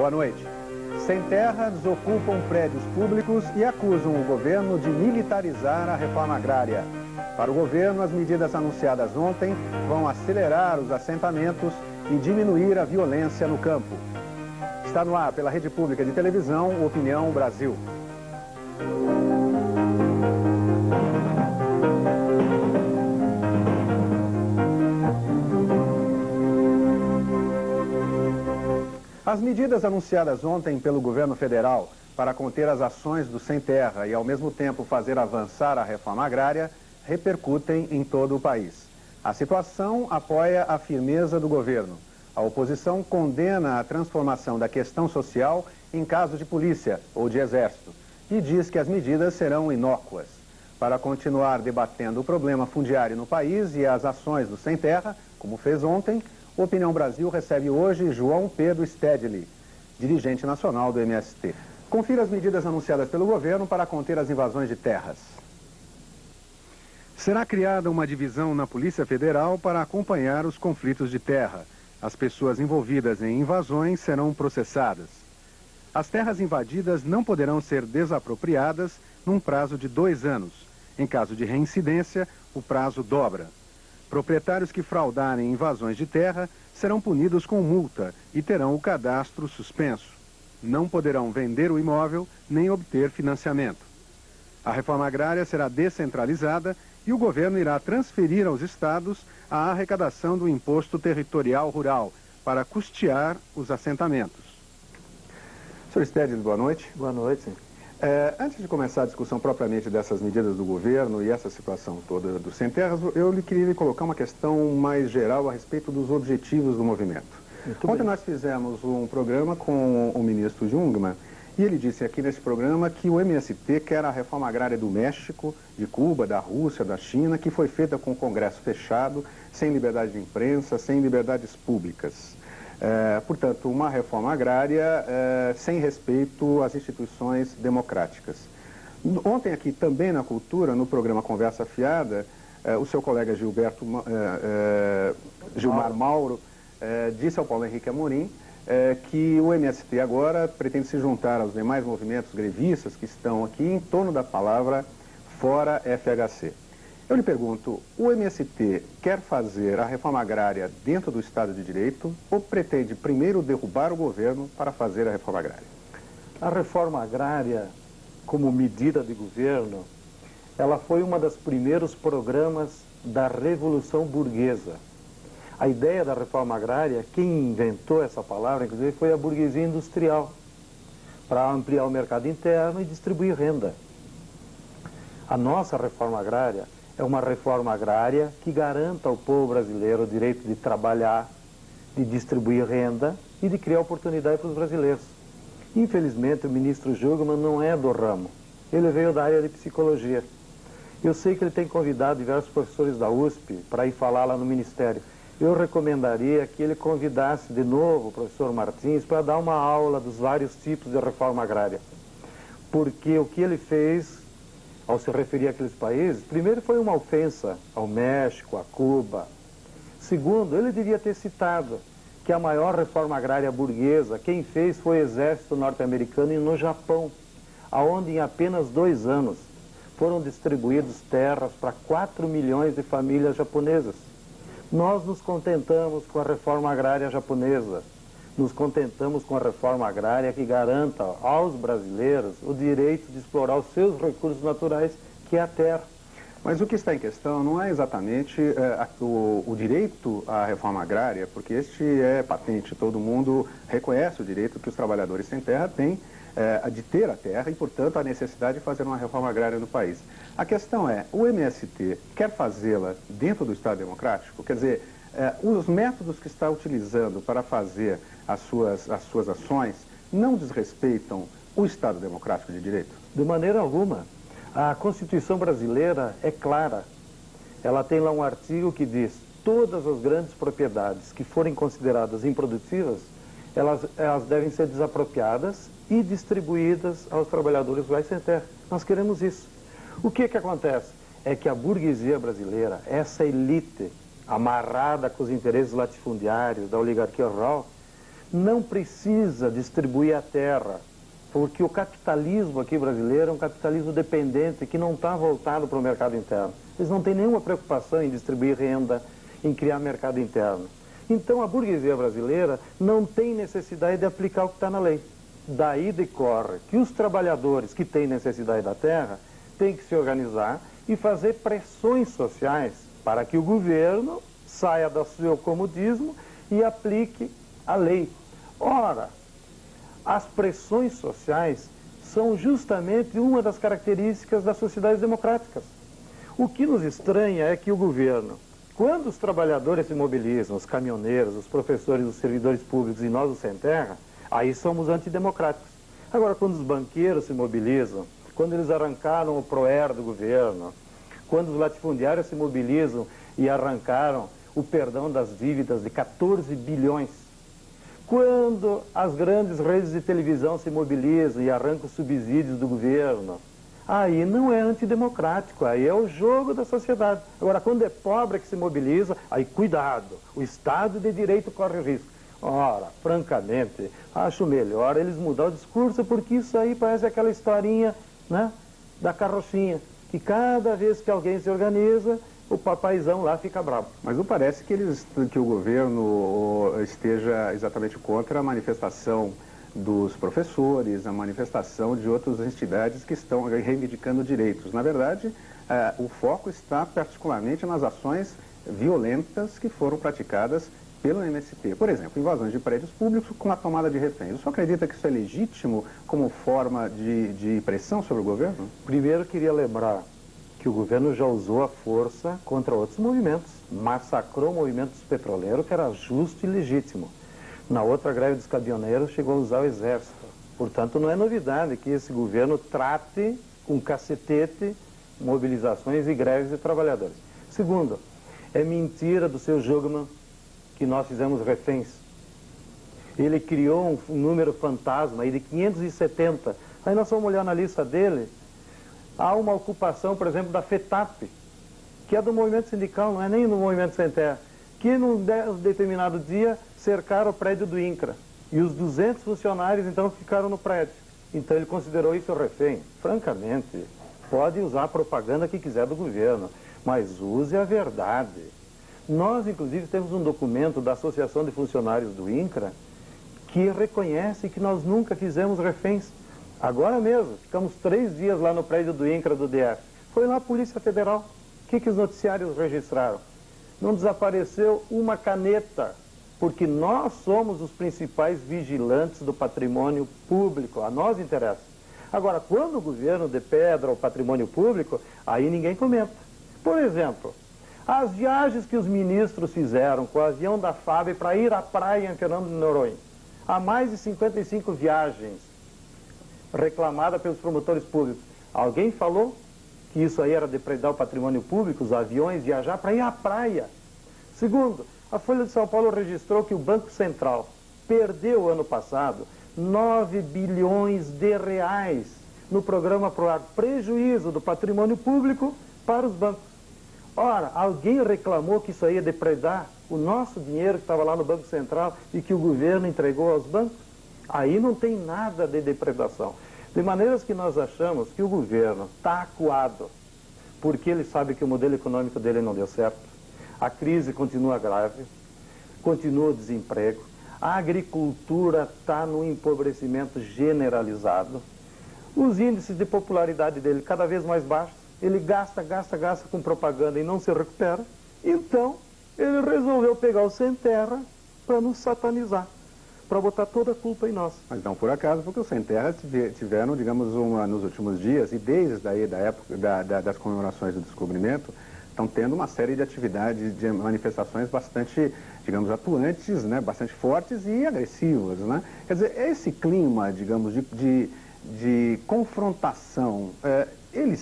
Boa noite. Sem terra, desocupam prédios públicos e acusam o governo de militarizar a reforma agrária. Para o governo, as medidas anunciadas ontem vão acelerar os assentamentos e diminuir a violência no campo. Está no ar pela Rede Pública de Televisão, Opinião Brasil. As medidas anunciadas ontem pelo governo federal para conter as ações do Sem Terra e, ao mesmo tempo, fazer avançar a reforma agrária, repercutem em todo o país. A situação apoia a firmeza do governo. A oposição condena a transformação da questão social em caso de polícia ou de exército e diz que as medidas serão inócuas. Para continuar debatendo o problema fundiário no país e as ações do Sem Terra, como fez ontem, Opinião Brasil recebe hoje João Pedro Stedley, dirigente nacional do MST. Confira as medidas anunciadas pelo governo para conter as invasões de terras. Será criada uma divisão na Polícia Federal para acompanhar os conflitos de terra. As pessoas envolvidas em invasões serão processadas. As terras invadidas não poderão ser desapropriadas num prazo de 2 anos. Em caso de reincidência, o prazo dobra. Proprietários que fraudarem invasões de terra serão punidos com multa e terão o cadastro suspenso. Não poderão vender o imóvel nem obter financiamento. A reforma agrária será descentralizada e o governo irá transferir aos estados a arrecadação do Imposto Territorial Rural para custear os assentamentos. Sr. Stedley, boa noite. Boa noite. Antes de começar a discussão propriamente dessas medidas do governo e essa situação toda do Sem Terras, eu queria lhe colocar uma questão mais geral a respeito dos objetivos do movimento. Ontem nós fizemos um programa com o ministro Jungmann e ele disse aqui nesse programa que o MST quer a reforma agrária do México, de Cuba, da Rússia, da China, que foi feita com o Congresso fechado, sem liberdade de imprensa, sem liberdades públicas. Portanto, uma reforma agrária sem respeito às instituições democráticas. Ontem aqui também na Cultura, no programa Conversa Fiada, o seu colega Gilmar Mauro disse ao Paulo Henrique Amorim que o MST agora pretende se juntar aos demais movimentos grevistas que estão aqui em torno da palavra fora FHC. Eu lhe pergunto, o MST quer fazer a reforma agrária dentro do Estado de Direito ou pretende primeiro derrubar o governo para fazer a reforma agrária? A reforma agrária, como medida de governo, ela foi uma dos primeiros programas da Revolução Burguesa. A ideia da reforma agrária, quem inventou essa palavra, inclusive, foi a burguesia industrial, para ampliar o mercado interno e distribuir renda. A nossa reforma agrária é uma reforma agrária que garanta ao povo brasileiro o direito de trabalhar, de distribuir renda e de criar oportunidade para os brasileiros. Infelizmente, o ministro Jungmann não é do ramo. Ele veio da área de psicologia. Eu sei que ele tem convidado diversos professores da USP para ir falar lá no Ministério. Eu recomendaria que ele convidasse de novo o professor Martins para dar uma aula dos vários tipos de reforma agrária. Porque o que ele fez ao se referir àqueles países, primeiro foi uma ofensa ao México, a Cuba. Segundo, ele devia ter citado que a maior reforma agrária burguesa, quem fez foi o exército norte-americano e no Japão, aonde em apenas 2 anos foram distribuídas terras para 4 milhões de famílias japonesas. Nós nos contentamos com a reforma agrária japonesa. Nos contentamos com a reforma agrária que garanta aos brasileiros o direito de explorar os seus recursos naturais, que é a terra. Mas o que está em questão não é exatamente o direito à reforma agrária, porque este é patente, todo mundo reconhece o direito que os trabalhadores sem terra têm de ter a terra e, portanto, a necessidade de fazer uma reforma agrária no país. A questão é, o MST quer fazê-la dentro do Estado Democrático? Quer dizer, os métodos que está utilizando para fazer as suas ações não desrespeitam o Estado Democrático de Direito? De maneira alguma. A Constituição brasileira é clara. Ela tem lá um artigo que diz: todas as grandes propriedades que forem consideradas improdutivas, elas devem ser desapropriadas e distribuídas aos trabalhadores rurais sem terra. Nós queremos isso. O que acontece? É que a burguesia brasileira, essa elite amarrada com os interesses latifundiários da oligarquia rural, não precisa distribuir a terra, porque o capitalismo aqui brasileiro é um capitalismo dependente que não está voltado para o mercado interno. Eles não têm nenhuma preocupação em distribuir renda, em criar mercado interno. Então a burguesia brasileira não tem necessidade de aplicar o que está na lei. Daí decorre que os trabalhadores que têm necessidade da terra têm que se organizar e fazer pressões sociais para que o governo saia do seu comodismo e aplique a lei. Ora, as pressões sociais são justamente uma das características das sociedades democráticas. O que nos estranha é que o governo, quando os trabalhadores se mobilizam, os caminhoneiros, os professores, os servidores públicos e nós, os sem terra, aí somos antidemocráticos. Agora, quando os banqueiros se mobilizam, quando eles arrancaram o PROER do governo, quando os latifundiários se mobilizam e arrancaram o perdão das dívidas de 14 bilhões, quando as grandes redes de televisão se mobilizam e arrancam os subsídios do governo, aí não é antidemocrático, aí é o jogo da sociedade. Agora, quando é pobre que se mobiliza, aí cuidado, o Estado de Direito corre risco. Ora, francamente, acho melhor eles mudar o discurso, porque isso aí parece aquela historinha, né, da carrochinha, que cada vez que alguém se organiza, o papaizão lá fica bravo. Mas não parece que o governo esteja exatamente contra a manifestação dos professores, a manifestação de outras entidades que estão reivindicando direitos. Na verdade, o foco está particularmente nas ações violentas que foram praticadas pelo MST. Por exemplo, invasões de prédios públicos com a tomada de reféns. O senhor acredita que isso é legítimo como forma de pressão sobre o governo? Primeiro, queria lembrar que o governo já usou a força contra outros movimentos. Massacrou o movimento dos petroleiros, que era justo e legítimo. Na outra greve dos caminhoneiros, chegou a usar o exército. Portanto, não é novidade que esse governo trate com cacetete mobilizações e greves de trabalhadores. Segundo, é mentira do seu Jugman que nós fizemos reféns. Ele criou um número fantasma aí de 570. Aí nós vamos olhar na lista dele, há uma ocupação, por exemplo, da FETAP, que é do movimento sindical, não é nem do movimento sem terra, que num determinado dia cercaram o prédio do INCRA. E os 200 funcionários, então, ficaram no prédio. Então ele considerou isso refém. Francamente, pode usar a propaganda que quiser do governo, mas use a verdade. Nós, inclusive, temos um documento da Associação de Funcionários do INCRA que reconhece que nós nunca fizemos reféns. Agora mesmo, ficamos 3 dias lá no prédio do INCRA do DF. Foi lá a Polícia Federal. O que os noticiários registraram? Não desapareceu uma caneta, porque nós somos os principais vigilantes do patrimônio público, a nós interessa. Agora, quando o governo depedra o patrimônio público, aí ninguém comenta. Por exemplo, as viagens que os ministros fizeram com o avião da FAB para ir à praia em Fernando de Noronha, há mais de 55 viagens reclamadas pelos promotores públicos. Alguém falou que isso aí era depredar o patrimônio público, os aviões viajar para ir à praia? Segundo, a Folha de São Paulo registrou que o Banco Central perdeu ano passado 9 bilhões de reais no programa PROAR, prejuízo do patrimônio público para os bancos. Ora, alguém reclamou que isso aí ia depredar o nosso dinheiro que estava lá no Banco Central e que o governo entregou aos bancos? Aí não tem nada de depredação. De maneiras que nós achamos que o governo está acuado, porque ele sabe que o modelo econômico dele não deu certo. A crise continua grave, continua o desemprego, a agricultura está no empobrecimento generalizado, os índices de popularidade dele cada vez mais baixos, ele gasta com propaganda e não se recupera. Então, ele resolveu pegar o sem terra para nos satanizar, para botar toda a culpa em nós. Mas não por acaso, porque os sem terra tiveram, digamos, nos últimos dias, e desde aí da época das comemorações do descobrimento, estão tendo uma série de atividades, de manifestações bastante, digamos, atuantes, né, bastante fortes e agressivas, né? Quer dizer, esse clima, digamos, de confrontação, ele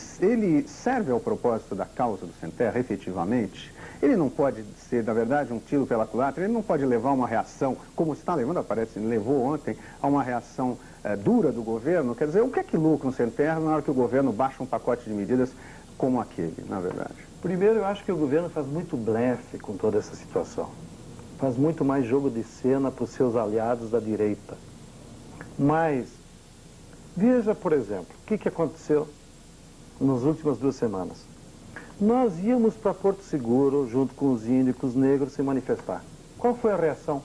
serve ao propósito da causa do sem terra, efetivamente? Ele não pode ser, na verdade, um tiro pela culatra, ele não pode levar uma reação, como está levando, parece, levou ontem, a uma reação dura do governo? Quer dizer, o que é que lucra um sem terra na hora que o governo baixa um pacote de medidas como aquele, na verdade? Primeiro, eu acho que o governo faz muito blefe com toda essa situação. faz muito mais jogo de cena para os seus aliados da direita. Mas, veja, por exemplo, o que aconteceu nas últimas 2 semanas. Nós íamos para Porto Seguro, junto com os índios e com os negros, se manifestar. Qual foi a reação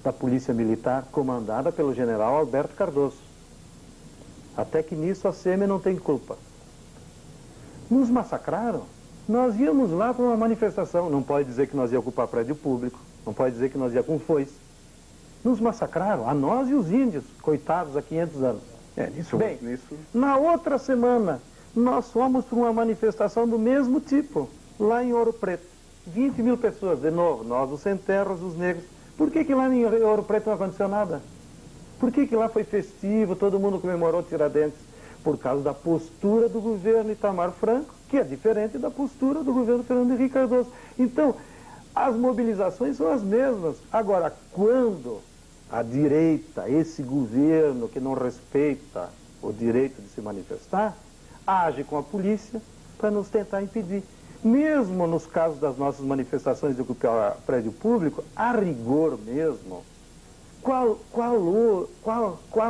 da Polícia Militar, comandada pelo general Alberto Cardoso? Até que nisso a SEME não tem culpa. Nos massacraram. Nós íamos lá para uma manifestação. Não pode dizer que nós ia ocupar prédio público. Não pode dizer que nós ia com foice. Nos massacraram, a nós e os índios, coitados, há 500 anos. Bem, na outra semana, nós fomos para uma manifestação do mesmo tipo, lá em Ouro Preto. 20 mil pessoas, de novo, nós os sem terras, os negros. Por que lá em Ouro Preto não aconteceu nada? Por que lá foi festivo, todo mundo comemorou Tiradentes? Por causa da postura do governo Itamar Franco, que é diferente da postura do governo Fernando Henrique Cardoso. Então, as mobilizações são as mesmas. Agora, quando a direita, esse governo que não respeita o direito de se manifestar, age com a polícia para nos tentar impedir. Mesmo nos casos das nossas manifestações de ocupar prédio público, a rigor mesmo, qual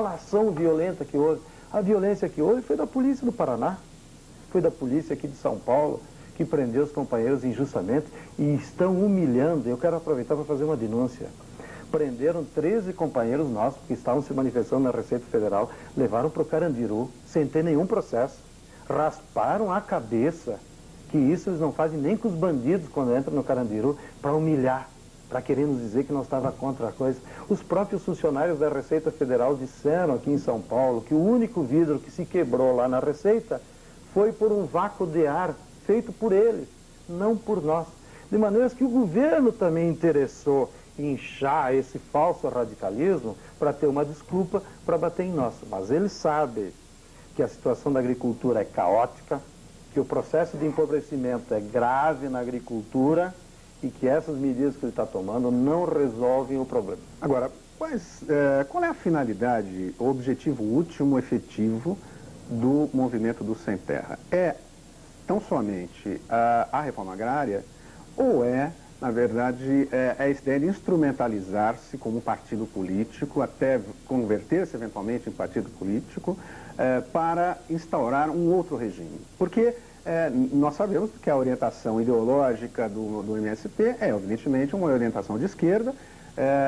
ação violenta que houve? A violência que houve foi da polícia do Paraná, foi da polícia aqui de São Paulo, que prendeu os companheiros injustamente e estão humilhando. Eu quero aproveitar para fazer uma denúncia. Prenderam 13 companheiros nossos que estavam se manifestando na Receita Federal, levaram para o Carandiru, sem ter nenhum processo, rasparam a cabeça, que isso eles não fazem nem com os bandidos quando entram no Carandiru, para humilhar, para querer nos dizer que nós estávamos contra a coisa. Os próprios funcionários da Receita Federal disseram aqui em São Paulo que o único vidro que se quebrou lá na Receita foi por um vácuo de ar feito por eles, não por nós. De maneira que o governo também interessou em inchar esse falso radicalismo para ter uma desculpa para bater em nós. Mas ele sabe que a situação da agricultura é caótica, que o processo de empobrecimento é grave na agricultura e que essas medidas que ele está tomando não resolvem o problema. Agora, qual é a finalidade, o objetivo último, efetivo do movimento do Sem Terra? É tão somente a reforma agrária ou na verdade, a ideia de instrumentalizar-se como partido político, até converter-se eventualmente em partido político, para instaurar um outro regime? Porque nós sabemos que a orientação ideológica do MST é, evidentemente, uma orientação de esquerda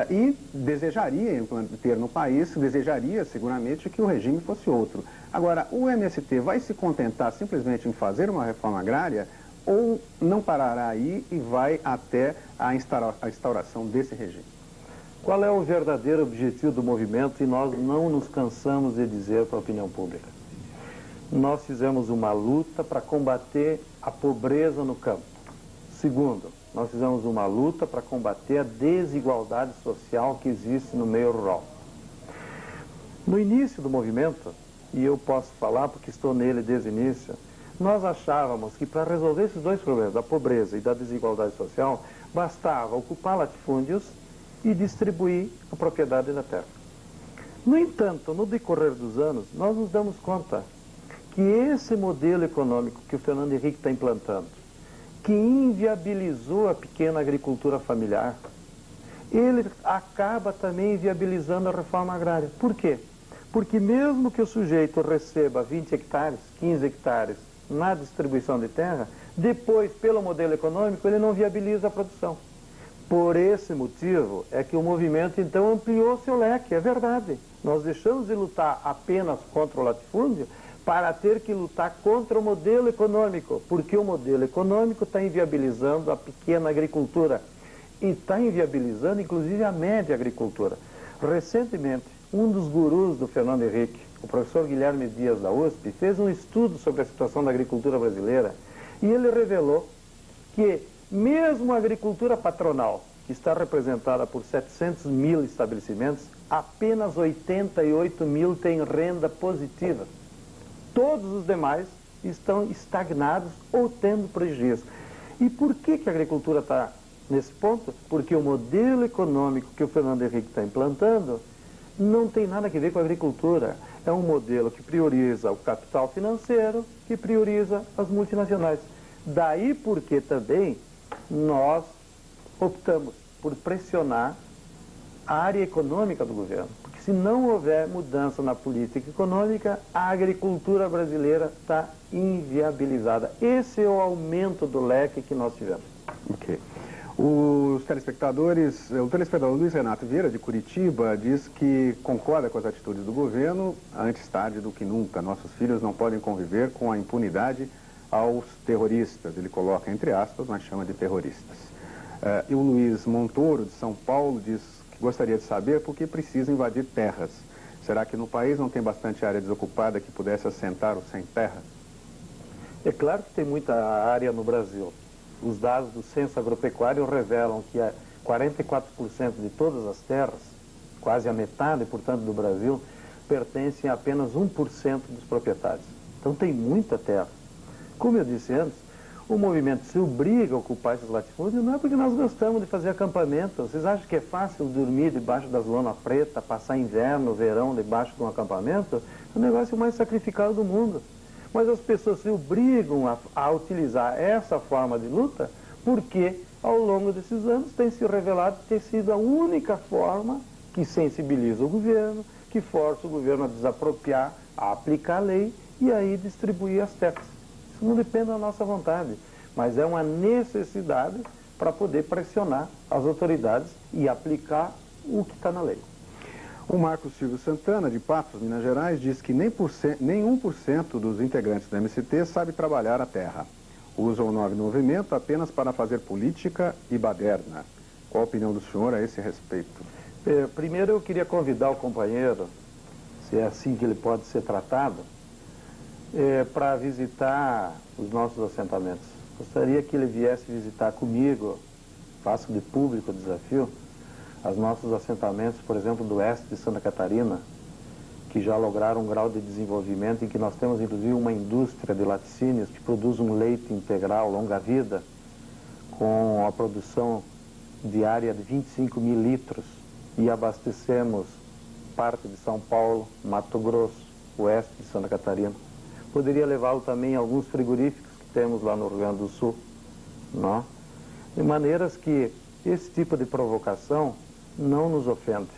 e desejaria ter no país, desejaria seguramente que o regime fosse outro. Agora, o MST vai se contentar simplesmente em fazer uma reforma agrária ou não parará aí e vai até a instauração desse regime? Qual é o verdadeiro objetivo do movimento? E nós não nos cansamos de dizer para a opinião pública. Nós fizemos uma luta para combater a pobreza no campo. Segundo, nós fizemos uma luta para combater a desigualdade social que existe no meio rural. No início do movimento, e eu posso falar porque estou nele desde o início, nós achávamos que para resolver esses dois problemas, da pobreza e da desigualdade social, bastava ocupar latifúndios e distribuir a propriedade da terra. No entanto, no decorrer dos anos, nós nos damos conta que esse modelo econômico que o Fernando Henrique está implantando, que inviabilizou a pequena agricultura familiar, ele acaba também inviabilizando a reforma agrária. Por quê? Porque mesmo que o sujeito receba 20 hectares, 15 hectares na distribuição de terra, depois, pelo modelo econômico, ele não viabiliza a produção. Por esse motivo é que o movimento, então, ampliou seu leque. É verdade. Nós deixamos de lutar apenas contra o latifúndio para ter que lutar contra o modelo econômico, porque o modelo econômico está inviabilizando a pequena agricultura e está inviabilizando, inclusive, a média agricultura. Recentemente, um dos gurus do Fernando Henrique, o professor Guilherme Dias da USP, fez um estudo sobre a situação da agricultura brasileira e ele revelou que mesmo a agricultura patronal, que está representada por 700 mil estabelecimentos, apenas 88 mil têm renda positiva. Todos os demais estão estagnados ou tendo prejuízo. E por que a agricultura está nesse ponto? Porque o modelo econômico que o Fernando Henrique está implantando não tem nada a ver com a agricultura. É um modelo que prioriza o capital financeiro, que prioriza as multinacionais. Daí porque também nós optamos por pressionar a área econômica do governo. Porque se não houver mudança na política econômica, a agricultura brasileira está inviabilizada. Esse é o aumento do leque que nós tivemos. Ok. O telespectador Luiz Renato Vieira, de Curitiba, diz que concorda com as atitudes do governo, antes tarde do que nunca. Nossos filhos não podem conviver com a impunidade aos terroristas. Ele coloca entre aspas, mas chama de terroristas. E o Luiz Montoro, de São Paulo, diz que gostaria de saber por que precisa invadir terras. Será que no país não tem bastante área desocupada que pudesse assentar os sem terra? É claro que tem muita área no Brasil. Os dados do Censo Agropecuário revelam que 44% de todas as terras, quase a metade, portanto, do Brasil, pertencem a apenas 1% dos proprietários. Então tem muita terra. Como eu disse antes, o movimento se obriga a ocupar esses latifúndios não é porque nós gostamos de fazer acampamento. Vocês acham que é fácil dormir debaixo das lonas pretas, passar inverno, verão debaixo de um acampamento? É o negócio mais sacrificado do mundo. Mas as pessoas se obrigam a utilizar essa forma de luta porque, ao longo desses anos, tem se revelado ter sido a única forma que sensibiliza o governo, que força o governo a desapropriar, a aplicar a lei e aí distribuir as terras. Isso não depende da nossa vontade, mas é uma necessidade para poder pressionar as autoridades e aplicar o que está na lei. O Marcos Silvio Santana, de Patos, Minas Gerais, diz que nem 1% dos integrantes do MST sabe trabalhar a terra. Usam o nome movimento apenas para fazer política e baderna. Qual a opinião do senhor a esse respeito? Primeiro eu queria convidar o companheiro, se é assim que ele pode ser tratado, para visitar os nossos assentamentos. Gostaria que ele viesse visitar comigo, faço de público o desafio, os nossos assentamentos, por exemplo, do oeste de Santa Catarina, que já lograram um grau de desenvolvimento em que nós temos, inclusive, uma indústria de laticínios que produz um leite integral longa-vida, com a produção diária de 25 mil litros, e abastecemos parte de São Paulo, Mato Grosso, oeste de Santa Catarina. Poderia levá-lo também a alguns frigoríficos que temos lá no Rio Grande do Sul, não? De maneiras que esse tipo de provocação não nos ofende.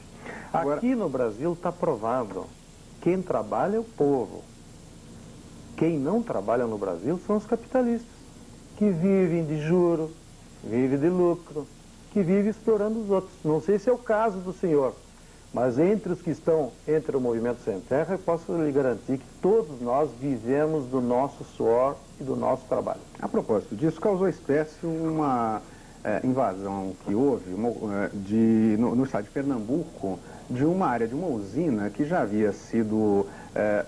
Agora, aqui no Brasil está provado, quem trabalha é o povo. Quem não trabalha no Brasil são os capitalistas, que vivem de juro, vivem de lucro, que vivem explorando os outros. Não sei se é o caso do senhor, mas entre os que estão entre o Movimento Sem Terra, eu posso lhe garantir que todos nós vivemos do nosso suor e do nosso trabalho. A propósito disso, causou espécie uma invasão que houve no estado de Pernambuco de uma área de uma usina que já havia sido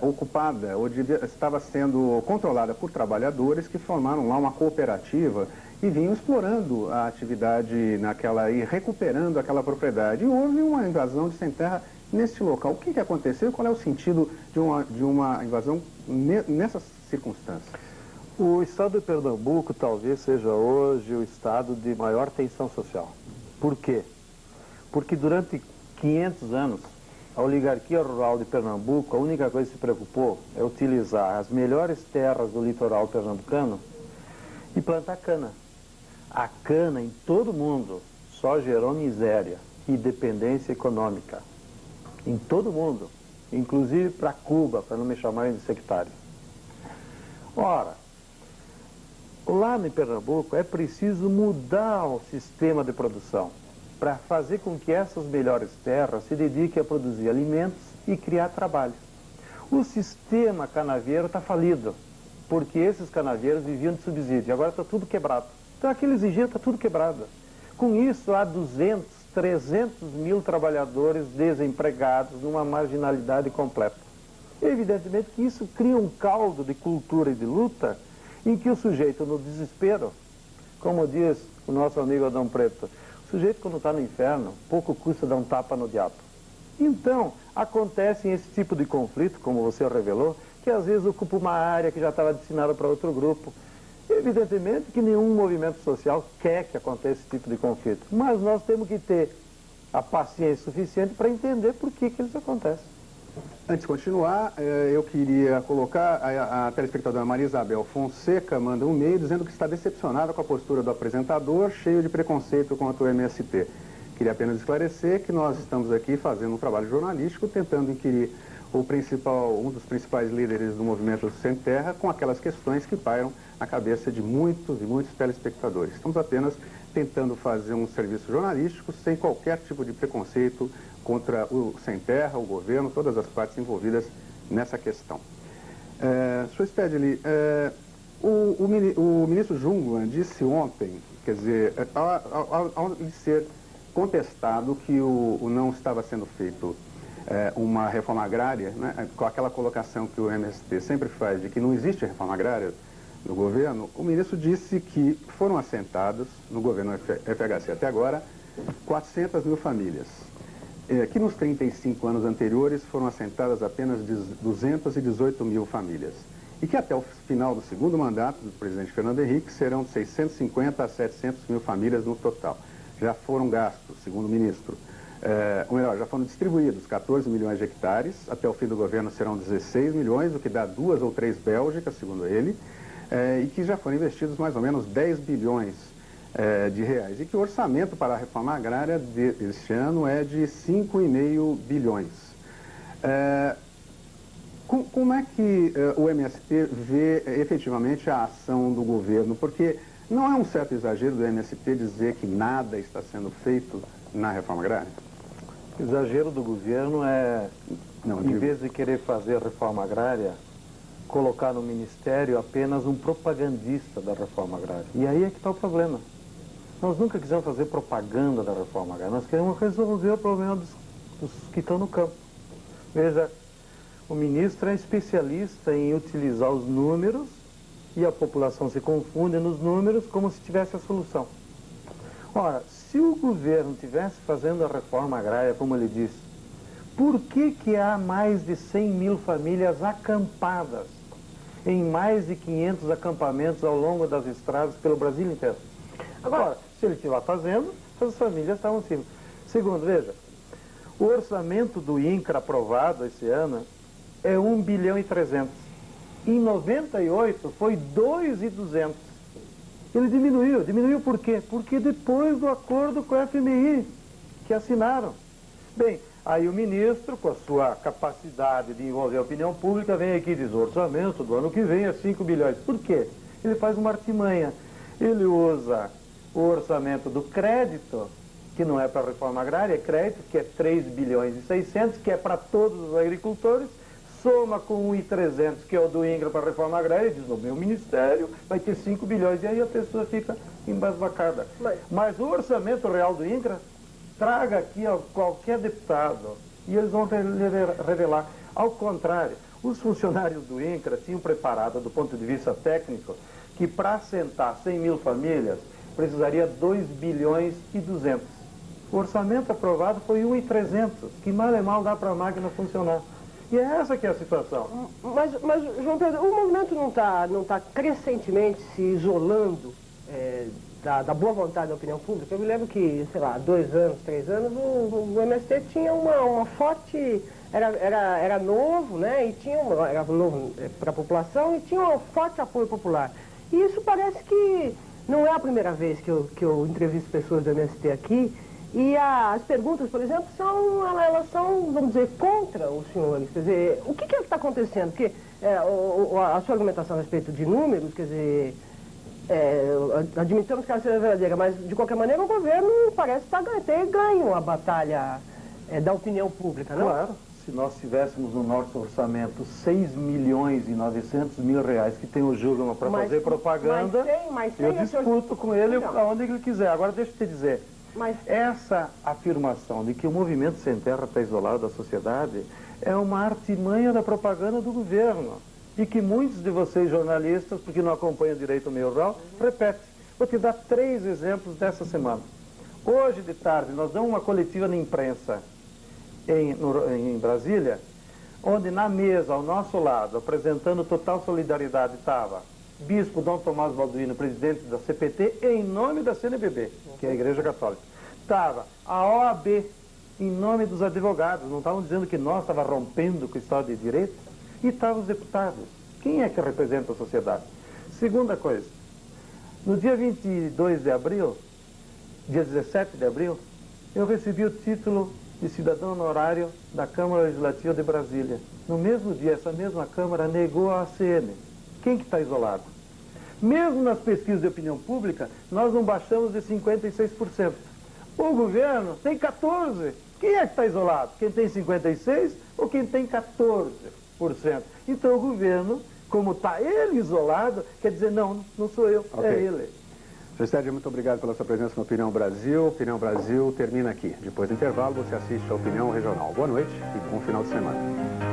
ocupada ou estava sendo controlada por trabalhadores que formaram lá uma cooperativa e vinham explorando a atividade e recuperando aquela propriedade. E houve uma invasão de sem terra nesse local. O que aconteceu? Qual é o sentido de uma invasão nessas circunstâncias? O estado de Pernambuco talvez seja hoje o estado de maior tensão social. Por quê? Porque durante 500 anos, a oligarquia rural de Pernambuco, a única coisa que se preocupou é utilizar as melhores terras do litoral pernambucano e plantar cana. A cana em todo o mundo só gerou miséria e dependência econômica. Em todo o mundo, inclusive para Cuba, para não me chamarem de sectário. Ora, lá em Pernambuco é preciso mudar o sistema de produção para fazer com que essas melhores terras se dediquem a produzir alimentos e criar trabalho. O sistema canavieiro está falido, porque esses canavieiros viviam de subsídio, agora está tudo quebrado. Então aquele exigente está tudo quebrado. Com isso há 200, 300 mil trabalhadores desempregados numa marginalidade completa. Evidentemente que isso cria um caldo de cultura e de luta em que o sujeito no desespero, como diz o nosso amigo Adão Preto, o sujeito quando está no inferno, pouco custa dar um tapa no diabo. Então, acontece esse tipo de conflito, como você revelou, que às vezes ocupa uma área que já estava destinada para outro grupo. Evidentemente que nenhum movimento social quer que aconteça esse tipo de conflito, mas nós temos que ter a paciência suficiente para entender por que eles acontecem. Antes de continuar, eu queria colocar a telespectadora Maria Isabel Fonseca manda um e-mail dizendo que está decepcionada com a postura do apresentador, cheio de preconceito contra o MST. Queria apenas esclarecer que nós estamos aqui fazendo um trabalho jornalístico, tentando inquirir um dos principais líderes do movimento Sem Terra com aquelas questões que pairam na cabeça de muitos e muitos telespectadores. Estamos apenas tentando fazer um serviço jornalístico sem qualquer tipo de preconceito contra o Sem Terra, o governo, todas as partes envolvidas nessa questão. Sr. Stedley, o ministro Jungmann disse ontem, quer dizer, ao lhe ser contestado que não estava sendo feito uma reforma agrária, né, com aquela colocação que o MST sempre faz de que não existe reforma agrária no governo, o ministro disse que foram assentadas no governo FHC até agora 400 mil famílias, que nos 35 anos anteriores foram assentadas apenas 218 mil famílias, e que até o final do segundo mandato do presidente Fernando Henrique serão de 650 a 700 mil famílias no total. Já foram gastos, segundo o ministro, ou melhor, já foram distribuídos 14 milhões de hectares, até o fim do governo serão 16 milhões, o que dá 2 ou 3 Bélgicas, segundo ele, e que já foram investidos mais ou menos 10 bilhões de reais, e que o orçamento para a reforma agrária deste ano é de 5,5 bilhões. Como é que o MST vê efetivamente a ação do governo? Porque não é um certo exagero do MST dizer que nada está sendo feito na reforma agrária? O exagero do governo é, em vez de querer fazer reforma agrária, colocar no Ministério apenas um propagandista da reforma agrária. E aí é que está o problema. Nós nunca quisemos fazer propaganda da reforma agrária, nós queremos resolver o problema dos que estão no campo. Veja, o ministro é especialista em utilizar os números e a população se confunde nos números como se tivesse a solução. Ora, se o governo estivesse fazendo a reforma agrária, como ele disse, por que há mais de 100 mil famílias acampadas em mais de 500 acampamentos ao longo das estradas pelo Brasil inteiro? Agora, se ele estiver fazendo, as famílias estavam acima. Segundo, veja, o orçamento do INCRA aprovado esse ano é 1 bilhão e 300. Em 98 foi 2,200. Ele diminuiu por quê? Porque depois do acordo com a FMI, que assinaram. Bem, aí o ministro, com a sua capacidade de envolver a opinião pública, vem aqui e diz, o orçamento do ano que vem é 5 bilhões. Por quê? Ele faz uma artimanha. Ele usa o orçamento do crédito, que não é para a reforma agrária, é crédito, que é 3 bilhões e 600, que é para todos os agricultores, soma com 1,300, que é o do INCRA para a reforma agrária, e diz, no meu ministério vai ter 5 bilhões, e aí a pessoa fica embasbacada. Mas o orçamento real do INCRA, traga aqui a qualquer deputado, e eles vão revelar. Ao contrário, os funcionários do INCRA tinham preparado, do ponto de vista técnico, que para assentar 100 mil famílias, precisaria 2 bilhões e 200. O orçamento aprovado foi 1,300, que mal é mal dá para a máquina funcionar. E é essa que é a situação. Mas João Pedro, o movimento não tá crescentemente se isolando da boa vontade da opinião pública? Eu me lembro que, sei lá, 2 anos, 3 anos, o MST tinha uma forte... Era novo, né? E era novo para a população e tinha um forte apoio popular. E isso parece que não é a primeira vez que eu entrevisto pessoas do MST aqui. E as perguntas, por exemplo, elas são, vamos dizer, contra os senhores. Quer dizer, o que é que está acontecendo? Porque a sua argumentação a respeito de números, quer dizer, admitamos que ela seja verdadeira, mas de qualquer maneira o governo parece ter ganho a batalha da opinião pública, não? Claro, se nós tivéssemos no nosso orçamento 6 milhões e 900 mil reais que tem o Júlio para fazer propaganda, eu disputo com ele aonde ele quiser. Agora deixa eu te dizer. Mas essa afirmação de que o movimento Sem Terra está isolado da sociedade é uma artimanha da propaganda do governo. E que muitos de vocês jornalistas, porque não acompanham direito o meio rural, repetem. Vou te dar 3 exemplos dessa semana. Hoje de tarde nós damos uma coletiva na imprensa em Brasília, onde na mesa, ao nosso lado, apresentando total solidariedade, estava Bispo Dom Tomás Balduino, presidente da CPT, em nome da CNBB, que é a Igreja Católica. Estava a OAB, em nome dos advogados, não estavam dizendo que nós estávamos rompendo com o Estado de Direito, e estavam os deputados. Quem é que representa a sociedade? Segunda coisa, no dia 22 de abril, dia 17 de abril, eu recebi o título de cidadão honorário da Câmara Legislativa de Brasília. No mesmo dia, essa mesma Câmara negou a ACN. Quem que está isolado? Mesmo nas pesquisas de opinião pública, nós não baixamos de 56%. O governo tem 14%. Quem é que está isolado? Quem tem 56% ou quem tem 14%? Então o governo, como está ele isolado, quer dizer, não sou eu, Okay. é ele. Sr. Sted, muito obrigado pela sua presença no Opinião Brasil. Opinião Brasil termina aqui. Depois do intervalo, você assiste a Opinião Regional. Boa noite e bom final de semana.